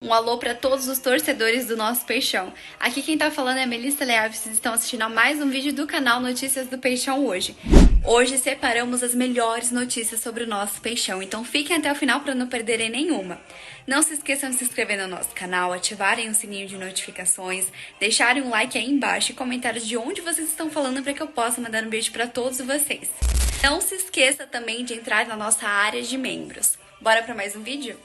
Um alô para todos os torcedores do nosso Peixão. Aqui quem tá falando é a Melissa Leal, vocês estão assistindo a mais um vídeo do canal Notícias do Peixão hoje. Hoje separamos as melhores notícias sobre o nosso Peixão, então fiquem até o final para não perderem nenhuma. Não se esqueçam de se inscrever no nosso canal, ativarem o sininho de notificações, deixarem um like aí embaixo e comentários de onde vocês estão falando para que eu possa mandar um beijo para todos vocês. Não se esqueça também de entrar na nossa área de membros. Bora para mais um vídeo?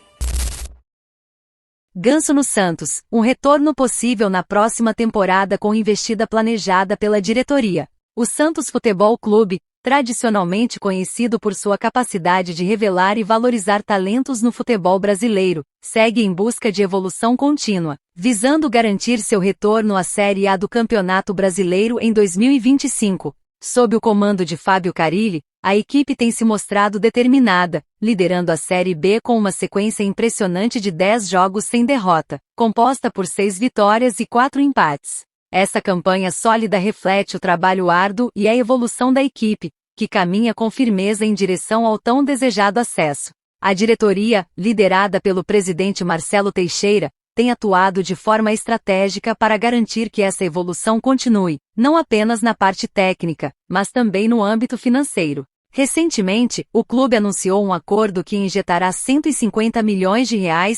Ganso no Santos, um retorno possível na próxima temporada com investida planejada pela diretoria. O Santos Futebol Clube, tradicionalmente conhecido por sua capacidade de revelar e valorizar talentos no futebol brasileiro, segue em busca de evolução contínua, visando garantir seu retorno à Série A do Campeonato Brasileiro em 2025. Sob o comando de Fábio Carille, a equipe tem se mostrado determinada, liderando a Série B com uma sequência impressionante de 10 jogos sem derrota, composta por 6 vitórias e 4 empates. Essa campanha sólida reflete o trabalho árduo e a evolução da equipe, que caminha com firmeza em direção ao tão desejado acesso. A diretoria, liderada pelo presidente Marcelo Teixeira, tem atuado de forma estratégica para garantir que essa evolução continue, não apenas na parte técnica, mas também no âmbito financeiro. Recentemente, o clube anunciou um acordo que injetará R$ 150 milhões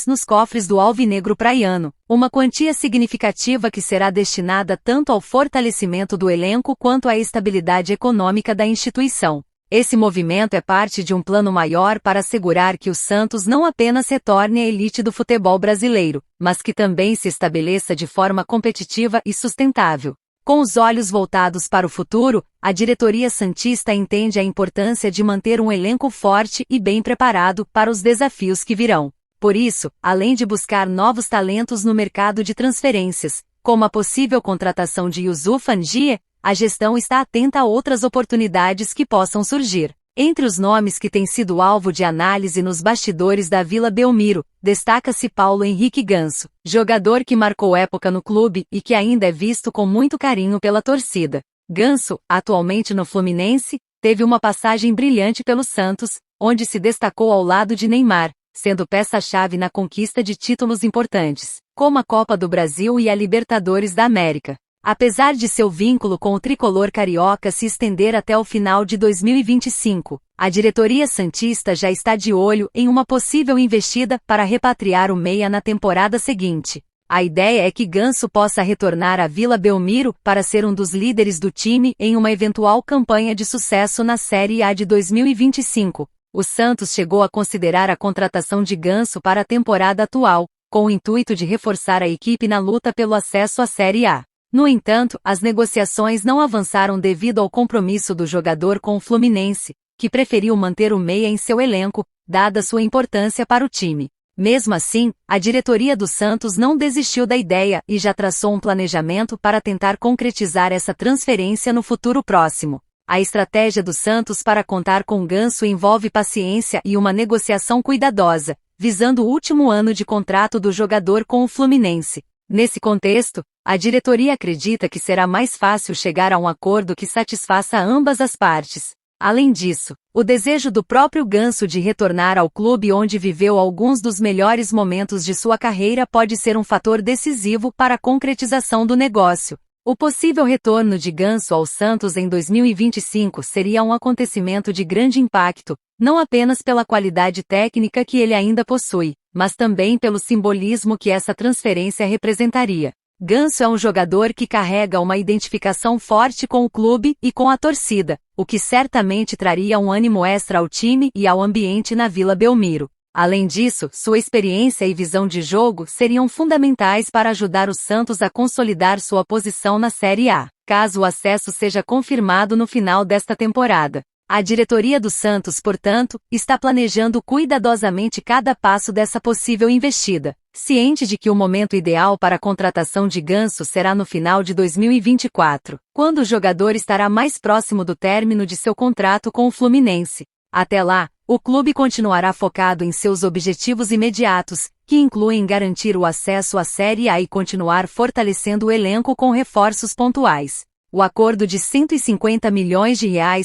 nos cofres do Alvinegro Praiano, uma quantia significativa que será destinada tanto ao fortalecimento do elenco quanto à estabilidade econômica da instituição. Esse movimento é parte de um plano maior para assegurar que o Santos não apenas retorne à elite do futebol brasileiro, mas que também se estabeleça de forma competitiva e sustentável. Com os olhos voltados para o futuro, a diretoria santista entende a importância de manter um elenco forte e bem preparado para os desafios que virão. Por isso, além de buscar novos talentos no mercado de transferências, como a possível contratação de Youssouf N'Jie, a gestão está atenta a outras oportunidades que possam surgir. Entre os nomes que têm sido alvo de análise nos bastidores da Vila Belmiro, destaca-se Paulo Henrique Ganso, jogador que marcou época no clube e que ainda é visto com muito carinho pela torcida. Ganso, atualmente no Fluminense, teve uma passagem brilhante pelo Santos, onde se destacou ao lado de Neymar, sendo peça-chave na conquista de títulos importantes, como a Copa do Brasil e a Libertadores da América. Apesar de seu vínculo com o tricolor carioca se estender até o final de 2025, a diretoria santista já está de olho em uma possível investida para repatriar o meia na temporada seguinte. A ideia é que Ganso possa retornar à Vila Belmiro para ser um dos líderes do time em uma eventual campanha de sucesso na Série A de 2025. O Santos chegou a considerar a contratação de Ganso para a temporada atual, com o intuito de reforçar a equipe na luta pelo acesso à Série A. No entanto, as negociações não avançaram devido ao compromisso do jogador com o Fluminense, que preferiu manter o meia em seu elenco, dada sua importância para o time. Mesmo assim, a diretoria do Santos não desistiu da ideia e já traçou um planejamento para tentar concretizar essa transferência no futuro próximo. A estratégia do Santos para contar com Ganso envolve paciência e uma negociação cuidadosa, visando o último ano de contrato do jogador com o Fluminense. Nesse contexto, a diretoria acredita que será mais fácil chegar a um acordo que satisfaça ambas as partes. Além disso, o desejo do próprio Ganso de retornar ao clube onde viveu alguns dos melhores momentos de sua carreira pode ser um fator decisivo para a concretização do negócio. O possível retorno de Ganso ao Santos em 2025 seria um acontecimento de grande impacto, não apenas pela qualidade técnica que ele ainda possui, mas também pelo simbolismo que essa transferência representaria. Ganso é um jogador que carrega uma identificação forte com o clube e com a torcida, o que certamente traria um ânimo extra ao time e ao ambiente na Vila Belmiro. Além disso, sua experiência e visão de jogo seriam fundamentais para ajudar o Santos a consolidar sua posição na Série A, caso o acesso seja confirmado no final desta temporada. A diretoria do Santos, portanto, está planejando cuidadosamente cada passo dessa possível investida, ciente de que o momento ideal para a contratação de Ganso será no final de 2024, quando o jogador estará mais próximo do término de seu contrato com o Fluminense. Até lá, o clube continuará focado em seus objetivos imediatos, que incluem garantir o acesso à Série A e continuar fortalecendo o elenco com reforços pontuais. O acordo de R$ 150 milhões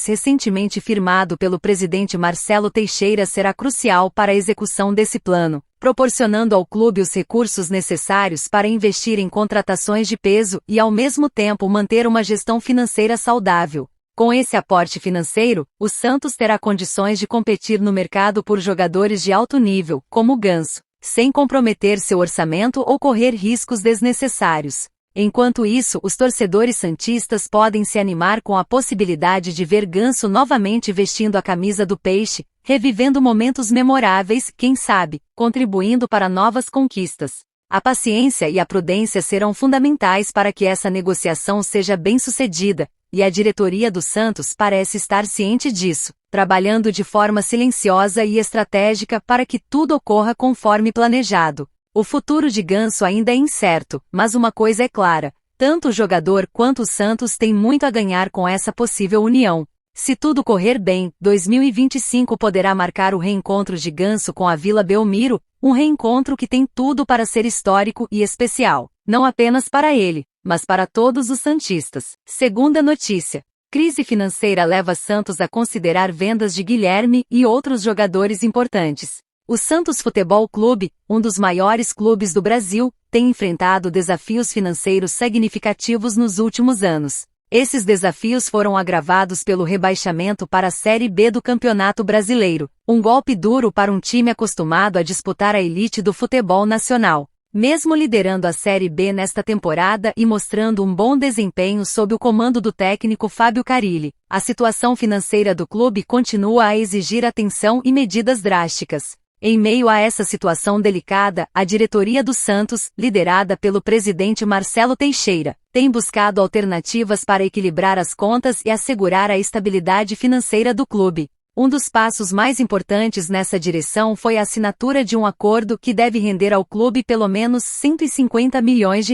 recentemente firmado pelo presidente Marcelo Teixeira será crucial para a execução desse plano, proporcionando ao clube os recursos necessários para investir em contratações de peso e ao mesmo tempo manter uma gestão financeira saudável. Com esse aporte financeiro, o Santos terá condições de competir no mercado por jogadores de alto nível, como Ganso, sem comprometer seu orçamento ou correr riscos desnecessários. Enquanto isso, os torcedores santistas podem se animar com a possibilidade de ver Ganso novamente vestindo a camisa do Peixe, revivendo momentos memoráveis, quem sabe, contribuindo para novas conquistas. A paciência e a prudência serão fundamentais para que essa negociação seja bem-sucedida, e a diretoria do Santos parece estar ciente disso, trabalhando de forma silenciosa e estratégica para que tudo ocorra conforme planejado. O futuro de Ganso ainda é incerto, mas uma coisa é clara: tanto o jogador quanto o Santos têm muito a ganhar com essa possível união. Se tudo correr bem, 2025 poderá marcar o reencontro de Ganso com a Vila Belmiro, um reencontro que tem tudo para ser histórico e especial, não apenas para ele, mas para todos os santistas. Segunda notícia: crise financeira leva Santos a considerar vendas de Guilherme e outros jogadores importantes. O Santos Futebol Clube, um dos maiores clubes do Brasil, tem enfrentado desafios financeiros significativos nos últimos anos. Esses desafios foram agravados pelo rebaixamento para a Série B do Campeonato Brasileiro, um golpe duro para um time acostumado a disputar a elite do futebol nacional. Mesmo liderando a Série B nesta temporada e mostrando um bom desempenho sob o comando do técnico Fábio Carille, a situação financeira do clube continua a exigir atenção e medidas drásticas. Em meio a essa situação delicada, a diretoria do Santos, liderada pelo presidente Marcelo Teixeira, tem buscado alternativas para equilibrar as contas e assegurar a estabilidade financeira do clube. Um dos passos mais importantes nessa direção foi a assinatura de um acordo que deve render ao clube pelo menos R$ 150 milhões,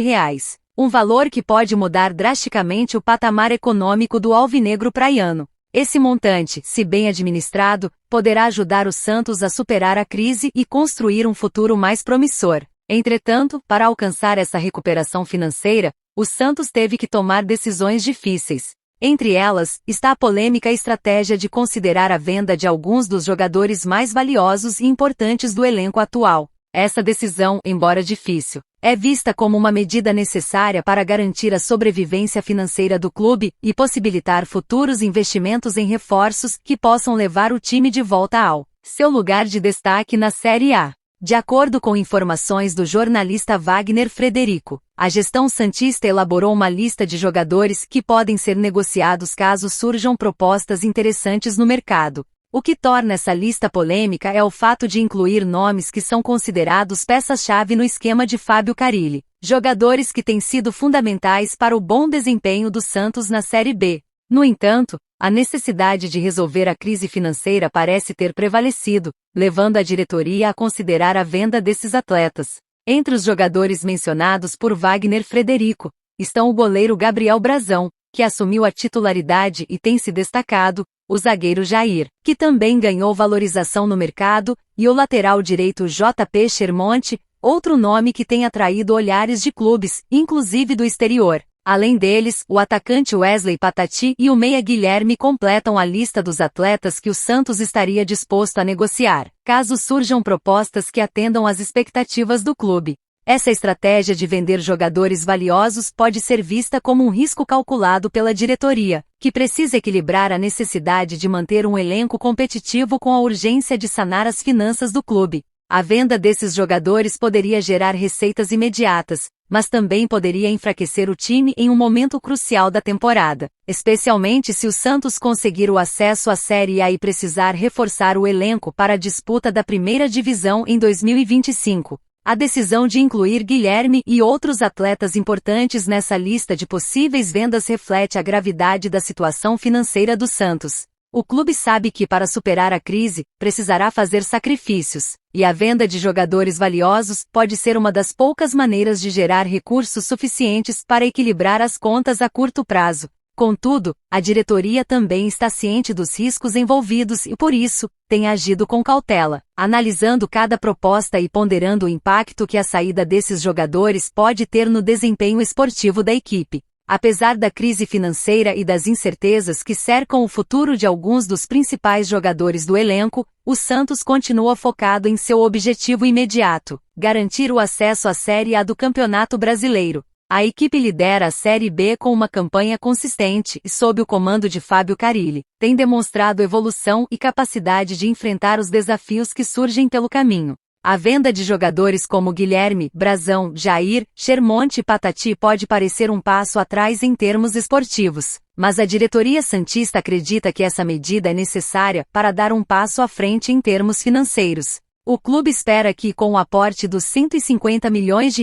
um valor que pode mudar drasticamente o patamar econômico do alvinegro praiano. Esse montante, se bem administrado, poderá ajudar o Santos a superar a crise e construir um futuro mais promissor. Entretanto, para alcançar essa recuperação financeira, o Santos teve que tomar decisões difíceis. Entre elas, está a polêmica estratégia de considerar a venda de alguns dos jogadores mais valiosos e importantes do elenco atual. Essa decisão, embora difícil, é vista como uma medida necessária para garantir a sobrevivência financeira do clube e possibilitar futuros investimentos em reforços que possam levar o time de volta ao seu lugar de destaque na Série A. De acordo com informações do jornalista Wagner Frederico, a gestão santista elaborou uma lista de jogadores que podem ser negociados caso surjam propostas interessantes no mercado. O que torna essa lista polêmica é o fato de incluir nomes que são considerados peças-chave no esquema de Fábio Carille, jogadores que têm sido fundamentais para o bom desempenho do Santos na Série B. No entanto, a necessidade de resolver a crise financeira parece ter prevalecido, levando a diretoria a considerar a venda desses atletas. Entre os jogadores mencionados por Wagner Frederico, estão o goleiro Gabriel Brazão, que assumiu a titularidade e tem se destacado, o zagueiro Jair, que também ganhou valorização no mercado, e o lateral direito JP Chermonte, outro nome que tem atraído olhares de clubes, inclusive do exterior. Além deles, o atacante Wesley Patati e o meia Guilherme completam a lista dos atletas que o Santos estaria disposto a negociar, caso surjam propostas que atendam às expectativas do clube. Essa estratégia de vender jogadores valiosos pode ser vista como um risco calculado pela diretoria, que precisa equilibrar a necessidade de manter um elenco competitivo com a urgência de sanar as finanças do clube. A venda desses jogadores poderia gerar receitas imediatas, mas também poderia enfraquecer o time em um momento crucial da temporada, especialmente se o Santos conseguir o acesso à Série A e precisar reforçar o elenco para a disputa da primeira divisão em 2025. A decisão de incluir Guilherme e outros atletas importantes nessa lista de possíveis vendas reflete a gravidade da situação financeira do Santos. O clube sabe que para superar a crise, precisará fazer sacrifícios, e a venda de jogadores valiosos pode ser uma das poucas maneiras de gerar recursos suficientes para equilibrar as contas a curto prazo. Contudo, a diretoria também está ciente dos riscos envolvidos e, por isso, tem agido com cautela, analisando cada proposta e ponderando o impacto que a saída desses jogadores pode ter no desempenho esportivo da equipe. Apesar da crise financeira e das incertezas que cercam o futuro de alguns dos principais jogadores do elenco, o Santos continua focado em seu objetivo imediato: garantir o acesso à Série A do Campeonato Brasileiro. A equipe lidera a Série B com uma campanha consistente e, sob o comando de Fábio Carille, tem demonstrado evolução e capacidade de enfrentar os desafios que surgem pelo caminho. A venda de jogadores como Guilherme, Brazão, Jair, Shermonte e Patati pode parecer um passo atrás em termos esportivos, mas a diretoria santista acredita que essa medida é necessária para dar um passo à frente em termos financeiros. O clube espera que, com o aporte dos R$ 150 milhões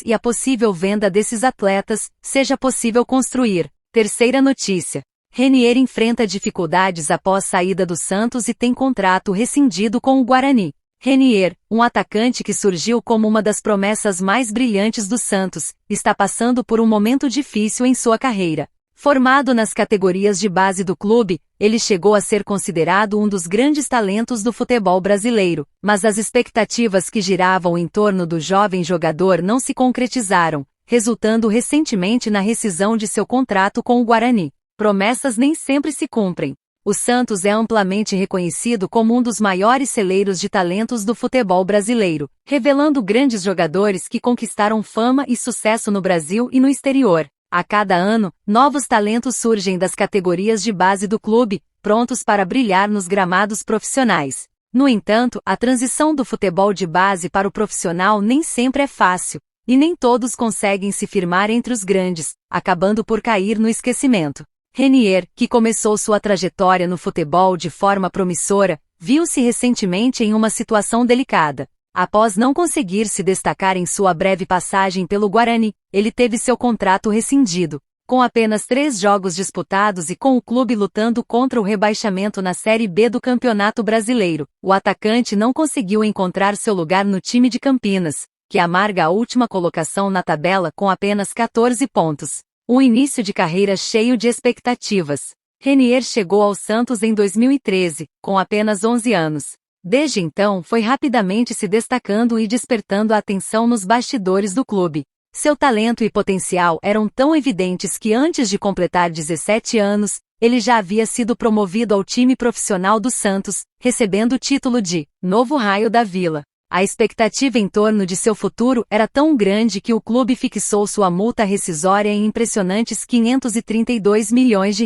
e a possível venda desses atletas, seja possível construir. Terceira notícia. Renier enfrenta dificuldades após saída do Santos e tem contrato rescindido com o Guarani. Renier, um atacante que surgiu como uma das promessas mais brilhantes do Santos, está passando por um momento difícil em sua carreira. Formado nas categorias de base do clube, ele chegou a ser considerado um dos grandes talentos do futebol brasileiro, mas as expectativas que giravam em torno do jovem jogador não se concretizaram, resultando recentemente na rescisão de seu contrato com o Guarani. Promessas nem sempre se cumprem. O Santos é amplamente reconhecido como um dos maiores celeiros de talentos do futebol brasileiro, revelando grandes jogadores que conquistaram fama e sucesso no Brasil e no exterior. A cada ano, novos talentos surgem das categorias de base do clube, prontos para brilhar nos gramados profissionais. No entanto, a transição do futebol de base para o profissional nem sempre é fácil, e nem todos conseguem se firmar entre os grandes, acabando por cair no esquecimento. Renier, que começou sua trajetória no futebol de forma promissora, viu-se recentemente em uma situação delicada. Após não conseguir se destacar em sua breve passagem pelo Guarani, ele teve seu contrato rescindido. Com apenas 3 jogos disputados e com o clube lutando contra o rebaixamento na Série B do Campeonato Brasileiro, o atacante não conseguiu encontrar seu lugar no time de Campinas, que amarga a última colocação na tabela com apenas 14 pontos. Um início de carreira cheio de expectativas. Renier chegou ao Santos em 2013, com apenas 11 anos. Desde então foi rapidamente se destacando e despertando a atenção nos bastidores do clube. Seu talento e potencial eram tão evidentes que antes de completar 17 anos, ele já havia sido promovido ao time profissional do Santos, recebendo o título de Novo Raio da Vila. A expectativa em torno de seu futuro era tão grande que o clube fixou sua multa rescisória em impressionantes R$ 532 milhões.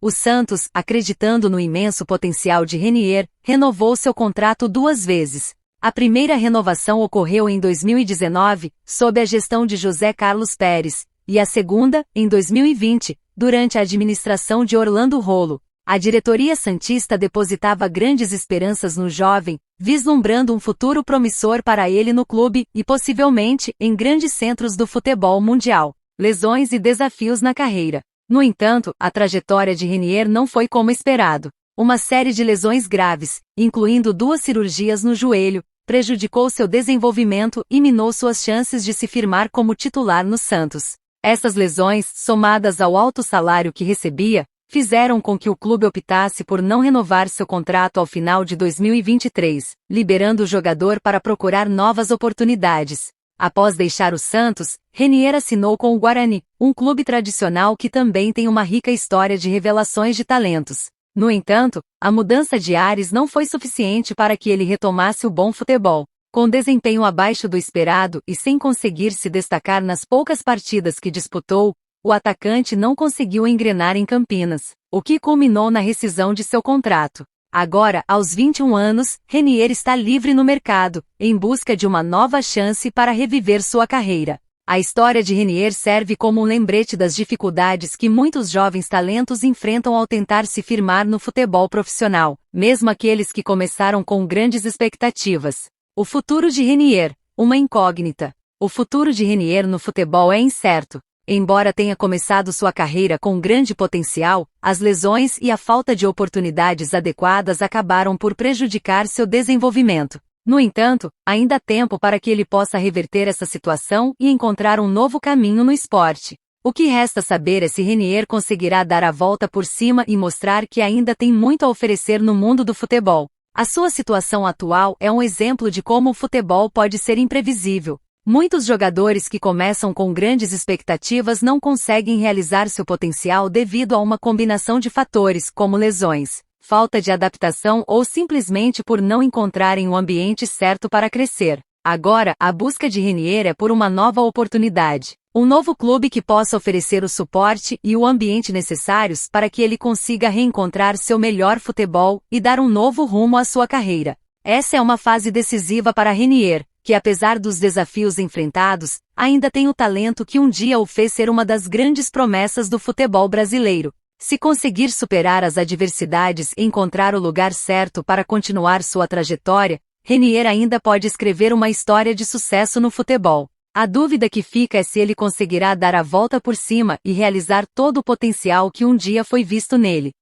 O Santos, acreditando no imenso potencial de Renier, renovou seu contrato 2 vezes. A primeira renovação ocorreu em 2019, sob a gestão de José Carlos Pérez, e a segunda, em 2020, durante a administração de Orlando Rolo. A diretoria santista depositava grandes esperanças no jovem, vislumbrando um futuro promissor para ele no clube e possivelmente em grandes centros do futebol mundial. Lesões e desafios na carreira. No entanto, a trajetória de Renier não foi como esperado. Uma série de lesões graves, incluindo 2 cirurgias no joelho, prejudicou seu desenvolvimento e minou suas chances de se firmar como titular no Santos. Essas lesões, somadas ao alto salário que recebia, fizeram com que o clube optasse por não renovar seu contrato ao final de 2023, liberando o jogador para procurar novas oportunidades. Após deixar o Santos, Renier assinou com o Guarani, um clube tradicional que também tem uma rica história de revelações de talentos. No entanto, a mudança de ares não foi suficiente para que ele retomasse o bom futebol. Com desempenho abaixo do esperado e sem conseguir se destacar nas poucas partidas que disputou, o atacante não conseguiu engrenar em Campinas, o que culminou na rescisão de seu contrato. Agora, aos 21 anos, Renier está livre no mercado, em busca de uma nova chance para reviver sua carreira. A história de Renier serve como um lembrete das dificuldades que muitos jovens talentos enfrentam ao tentar se firmar no futebol profissional, mesmo aqueles que começaram com grandes expectativas. O futuro de Renier, uma incógnita. O futuro de Renier no futebol é incerto. Embora tenha começado sua carreira com grande potencial, as lesões e a falta de oportunidades adequadas acabaram por prejudicar seu desenvolvimento. No entanto, ainda há tempo para que ele possa reverter essa situação e encontrar um novo caminho no esporte. O que resta saber é se Renier conseguirá dar a volta por cima e mostrar que ainda tem muito a oferecer no mundo do futebol. A sua situação atual é um exemplo de como o futebol pode ser imprevisível. Muitos jogadores que começam com grandes expectativas não conseguem realizar seu potencial devido a uma combinação de fatores como lesões, falta de adaptação ou simplesmente por não encontrarem o ambiente certo para crescer. Agora, a busca de Renier é por uma nova oportunidade. Um novo clube que possa oferecer o suporte e o ambiente necessários para que ele consiga reencontrar seu melhor futebol e dar um novo rumo à sua carreira. Essa é uma fase decisiva para Renier, que apesar dos desafios enfrentados, ainda tem o talento que um dia o fez ser uma das grandes promessas do futebol brasileiro. Se conseguir superar as adversidades e encontrar o lugar certo para continuar sua trajetória, Renier ainda pode escrever uma história de sucesso no futebol. A dúvida que fica é se ele conseguirá dar a volta por cima e realizar todo o potencial que um dia foi visto nele.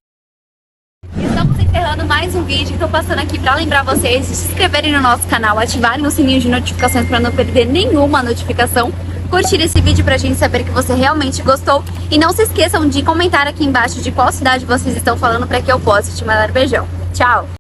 Estamos encerrando mais um vídeo. Estou passando aqui para lembrar vocês de se inscreverem no nosso canal, ativarem o sininho de notificações para não perder nenhuma notificação, curtir esse vídeo para a gente saber que você realmente gostou e não se esqueçam de comentar aqui embaixo de qual cidade vocês estão falando para que eu possa te mandar um beijão. Tchau!